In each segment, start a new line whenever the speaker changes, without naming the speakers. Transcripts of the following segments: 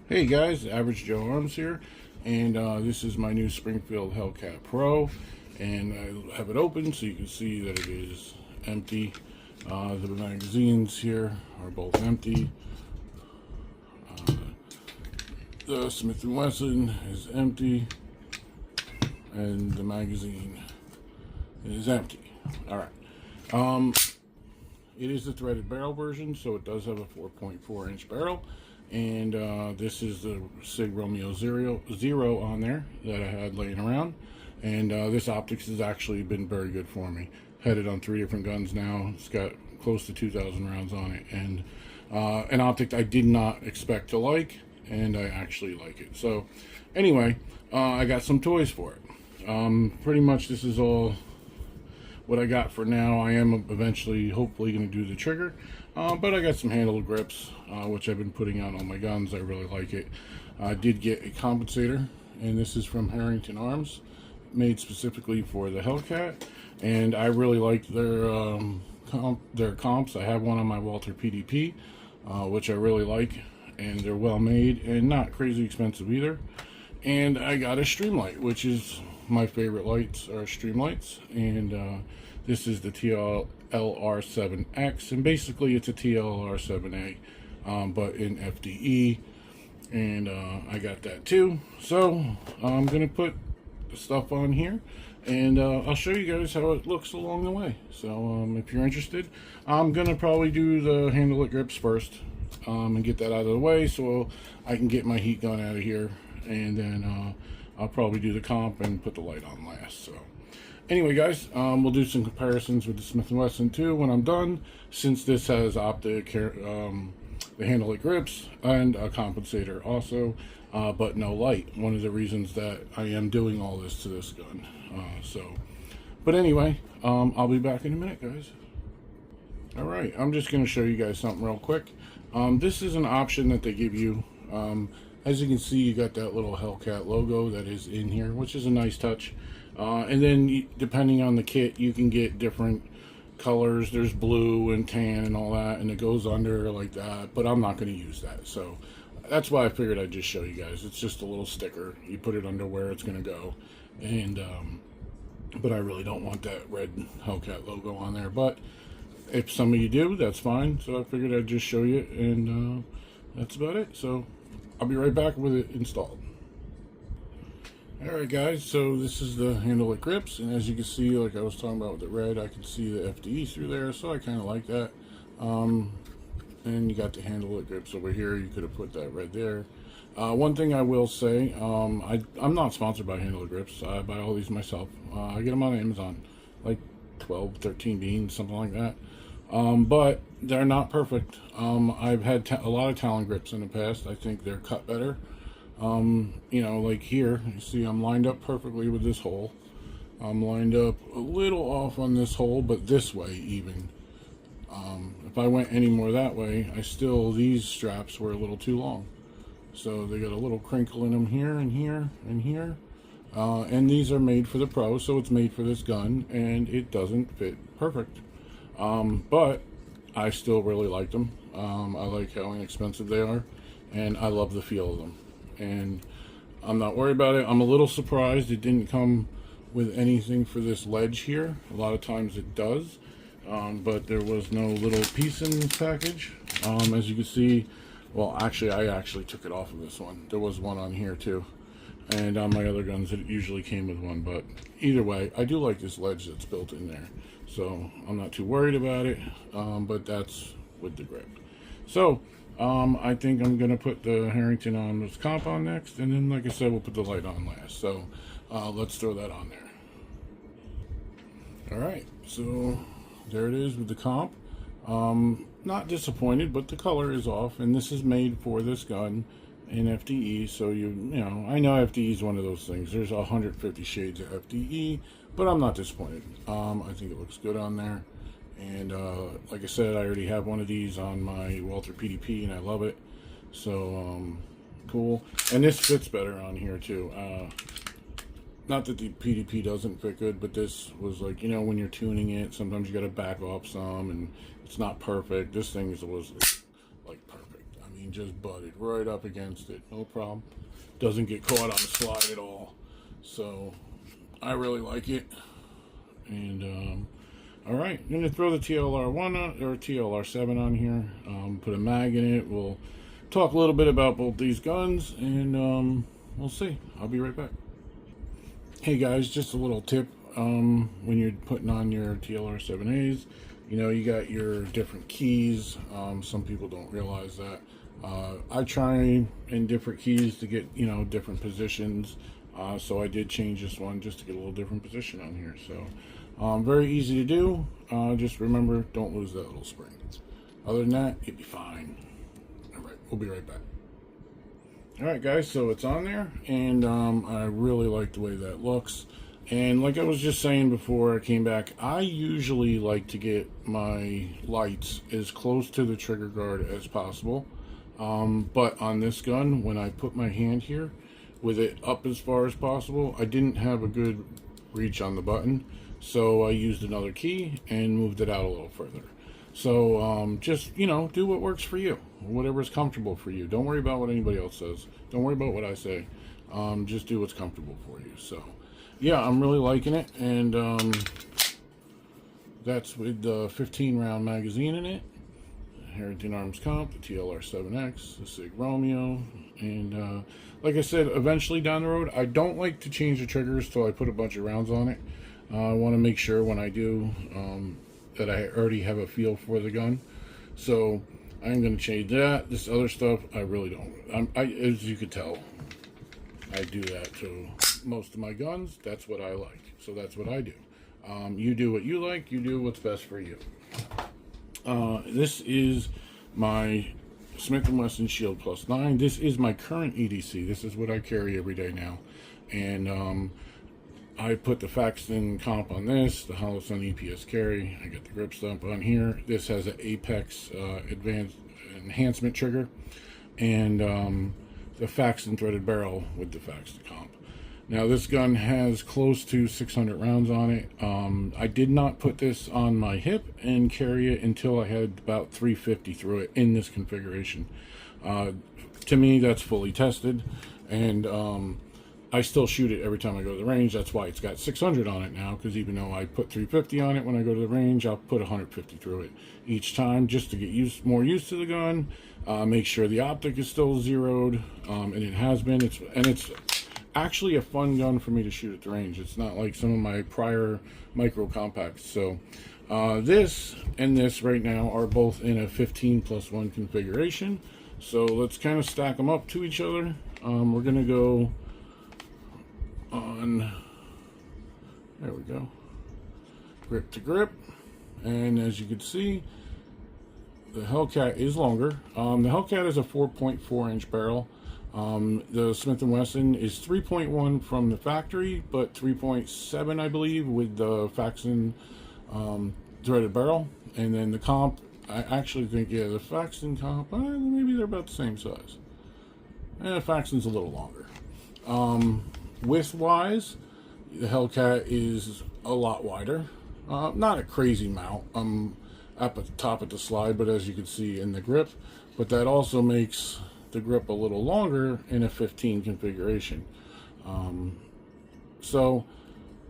Hey guys, Average Joe Arms here, and this is my new Springfield Hellcat Pro, and I have it open so you can see that it is empty. The magazines here are both empty. The Smith & Wesson is empty, and the magazine is empty. Alright, it is the threaded barrel version, so it does have a 4.4 inch barrel. And this is the Sig Romeo Zero on there that I had laying around. And this optics has actually been very good for me. Had it on 3 different guns now. It's got close to 2,000 rounds on it. And an optic I did not expect to like, and I actually like it. So anyway, I got some toys for it. Pretty much this is all what I got for now. I am eventually, hopefully, going to do the trigger. But I got some handle grips, which I've been putting on all my guns. I really like it. I did get a compensator, and this is from Herrington Arms, made specifically for the Hellcat. And I really like their comps. I have one on my Walther PDP, which I really like, and they're well made and not crazy expensive either. And I got a Streamlight, which is my favorite lights are Streamlights, and this is the TLR7X, and basically it's a TLR7A, but in FDE, and I got that too. So I'm gonna put the stuff on here, and I'll show you guys how it looks along the way. So if you're interested, I'm gonna probably do the Handleitgrips first, and get that out of the way so I can get my heat gun out of here, and then I'll probably do the comp and put the light on last. So anyway, guys, we'll do some comparisons with the Smith & Wesson too when I'm done, since this has optic, the Handleitgrips, and a compensator also, but no light. One of the reasons that I am doing all this to this gun. But anyway, I'll be back in a minute, guys. Alright, I'm just going to show you guys something real quick. This is an option that they give you. As you can see, you got that little Hellcat logo that is in here, which is a nice touch. And then depending on the kit, you can get different colors. There's blue and tan and all that, and it goes under like that, but I'm not going to use that. So that's why I figured I'd just show you guys. It's just a little sticker. You put it under where it's going to go. And but I really don't want that red Hellcat logo on there. But if some of you do, that's fine. So I figured I'd just show you, and that's about it. So I'll be right back with it installed. Alright guys, so this is the Handleitgrips, and as you can see, like I was talking about with the red, I can see the FDE through there, so I kind of like that. And you got the Handleitgrips over here. You could have put that right there. One thing I will say, I'm not sponsored by Handleitgrips. I buy all these myself. I get them on Amazon, like 12, 13 beans, something like that. But they're not perfect. I've had a lot of Talon grips in the past. I think they're cut better. You know, like here, you see I'm lined up perfectly with this hole. I'm lined up a little off on this hole, but this way even. If I went any more that way, these straps were a little too long. So they got a little crinkle in them here and here and here. And these are made for the Pro, so it's made for this gun, and it doesn't fit perfect. But I still really like them. I like how inexpensive they are, and I love the feel of them. And I'm not worried about it. I'm a little surprised it didn't come with anything for this ledge here. A lot of times it does, but there was no little piece in this package. As you can see, well, actually, I actually took it off of this one. There was one on here too, and on my other guns it usually came with one. But either way, I do like this ledge that's built in there, so I'm not too worried about it. But that's with the grip. So I think I'm going to put the Herrington on this comp on next, and then, like I said, we'll put the light on last. So let's throw that on there. Alright, so there it is with the comp. Not disappointed, but the color is off, and this is made for this gun in FDE, so you know, I know FDE is one of those things. There's 150 shades of FDE, but I'm not disappointed. I think it looks good on there. And like I said, I already have one of these on my Walther PDP, and I love it. So cool. And this fits better on here too. Not that the PDP doesn't fit good, but this was like, you know, when you're tuning it, sometimes you got to back off some, and it's not perfect. This thing was like perfect. I mean, magazine just butted right up against it, no problem. Doesn't get caught on the slide at all. So I really like it. And all right, I'm gonna throw the TLR1 on, or TLR7 on here. Put a mag in it. We'll talk a little bit about both these guns, and we'll see. I'll be right back. Hey guys, just a little tip. When you're putting on your TLR7As, you know, you got your different keys. Some people don't realize that. I try in different keys to get, you know, different positions. So I did change this one just to get a little different position on here. So very easy to do. Just remember, don't lose that little spring. Other than that, you'll be fine. All right, we'll be right back. All right, guys, so it's on there, and I really like the way that looks. And like I was just saying before I came back, I usually like to get my lights as close to the trigger guard as possible. But on this gun, when I put my hand here with it up as far as possible, I didn't have a good reach on the button, so I used another key and moved it out a little further. So just, you know, do what works for you, whatever's comfortable for you. Don't worry about what anybody else says. Don't worry about what I say. Just do what's comfortable for you. So yeah, I'm really liking it, and that's with the 15 round magazine in it. Herrington Arms Comp, the TLR7X, the Sig Romeo, and like I said, eventually down the road, I don't like to change the triggers till I put a bunch of rounds on it. I want to make sure when I do that I already have a feel for the gun. So I'm going to change that. This other stuff, I really don't. As you could tell, I do that to most of my guns. That's what I like. So that's what I do. You do what you like. You do what's best for you. This is my Smith & Wesson Shield Plus 9. This is my current EDC. This is what I carry every day now. And I put the Faxton comp on this, the Holosun EPS carry. I got the grip stump on here. This has an Apex advanced enhancement trigger, and the Faxton threaded barrel with the Faxton comp. Now this gun has close to 600 rounds on it. I did not put this on my hip and carry it until I had about 350 through it in this configuration. To me, that's fully tested, and I still shoot it every time I go to the range. That's why it's got 600 on it now, because even though I put 350 on it when I go to the range, I'll put 150 through it each time just to get more used to the gun, make sure the optic is still zeroed, and it has been. It's actually a fun gun for me to shoot at the range. It's not like some of my prior micro compacts. So this and this right now are both in a 15+1 configuration. So let's kind of stack them up to each other. We're gonna go on, there we go, grip to grip, and as you can see, the Hellcat is longer. The Hellcat is a 4.4 inch barrel. The Smith & Wesson is 3.1 from the factory, but 3.7 I believe with the Faxton threaded barrel. And then the comp, I actually think, yeah, the Faxton comp, maybe they're about the same size. And Faxton's a little longer. Width wise, the Hellcat is a lot wider. Not a crazy mount at the top of the slide, but as you can see in the grip, but that also makes the grip a little longer in a 15 configuration. So,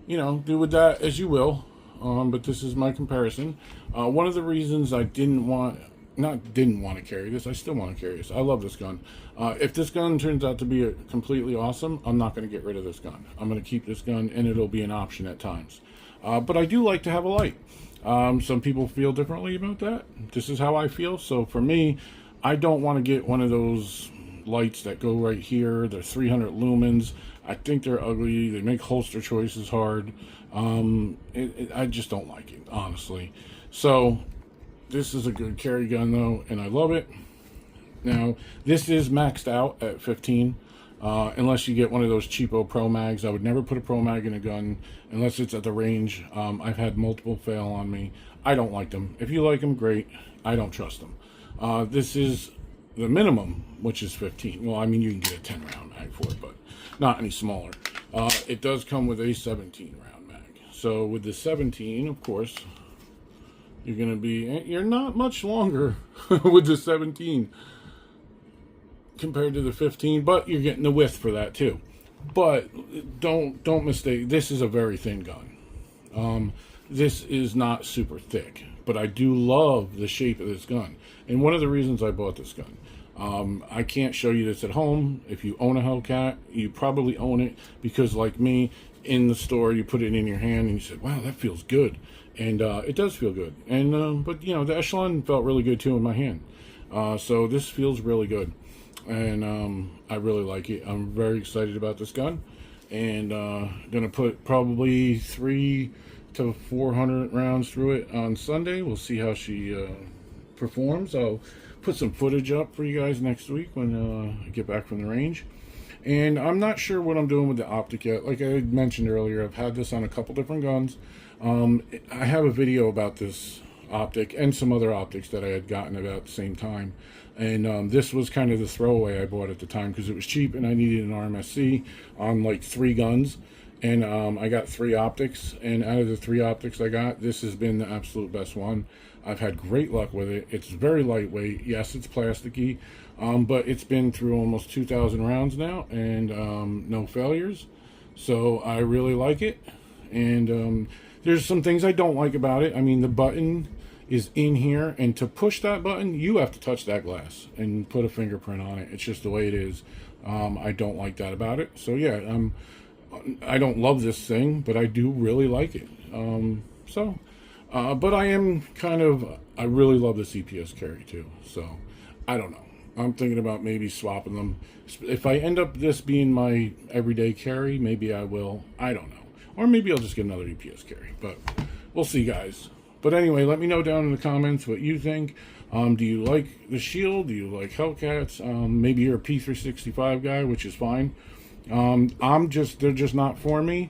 you know, do with that as you will, but this is my comparison. One of the reasons I didn't want to carry this, I still want to carry this. I love this gun. If this gun turns out to be completely awesome, I'm not going to get rid of this gun. I'm going to keep this gun, and it'll be an option at times. But I do like to have a light. Some people feel differently about that. This is how I feel. So for me, I don't want to get one of those lights that go right here. They're 300 lumens. I think they're ugly. They make holster choices hard. I just don't like it, honestly. So this is a good carry gun though, and I love it. Now, this is maxed out at 15, unless you get one of those cheapo Pro Mags. I would never put a Pro Mag in a gun unless it's at the range. I've had multiple fail on me. I don't like them. If you like them, great. I don't trust them. This is the minimum, which is 15. Well, I mean, you can get a 10 round mag for it, but not any smaller. It does come with a 17 round mag. So with the 17, of course, you're not much longer with the 17. compared to the 15, but you're getting the width for that too. But don't mistake, this is a very thin gun. This is not super thick, but I do love the shape of this gun. And one of the reasons I bought this gun, I can't show you this at home. If you own a Hellcat, you probably own it because, like me, in the store, you put it in your hand and you said, wow, that feels good. And it does feel good. And but, you know, the Echelon felt really good too in my hand. So this feels really good. And I really like it. I'm very excited about this gun. And gonna put probably 300 to 400 rounds through it on Sunday. We'll see how she performs. I'll put some footage up for you guys next week when I get back from the range. And I'm not sure what I'm doing with the optic yet. Like I mentioned earlier, I've had this on a couple different guns. I have a video about this optic and some other optics that I had gotten about the same time. And this was kind of the throwaway I bought at the time because it was cheap and I needed an RMSC on like 3 guns. And I got 3 optics, and out of the 3 optics I got, this has been the absolute best one. I've had great luck with it. It's very lightweight. Yes, it's plasticky, but it's been through almost 2,000 rounds now, and no failures. So I really like it. And there's some things I don't like about it. I mean, the button is in here, and to push that button, you have to touch that glass and put a fingerprint on it. It's just the way it is. I don't like that about it. So yeah, I don't love this thing, but I do really like it. But I am I really love the CPS carry too. So I don't know. I'm thinking about maybe swapping them. If I end up this being my everyday carry, maybe I will. I don't know. Or maybe I'll just get another EPS carry. But we'll see, guys. But anyway, let me know down in the comments what you think. Do you like the Shield? Do you like Hellcats? Maybe you're a P365 guy, which is fine. They're just not for me.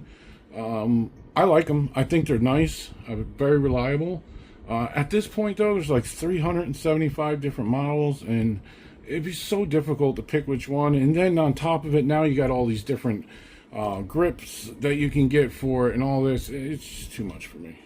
I like them. I think they're nice, very reliable. At this point though, there's like 375 different models, and it'd be so difficult to pick which one. And then on top of it, now you got all these different grips that you can get for it and all this. It's just too much for me.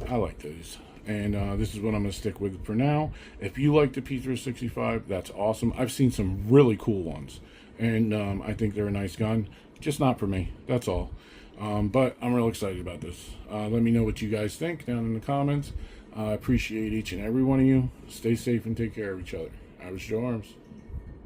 I like these. And this is what I'm going to stick with for now. If you like the P365, that's awesome. I've seen some really cool ones. And I think they're a nice gun. Just not for me. That's all. But I'm real excited about this. Let me know what you guys think down in the comments. I appreciate each and every one of you. Stay safe and take care of each other. I was Joe Arms.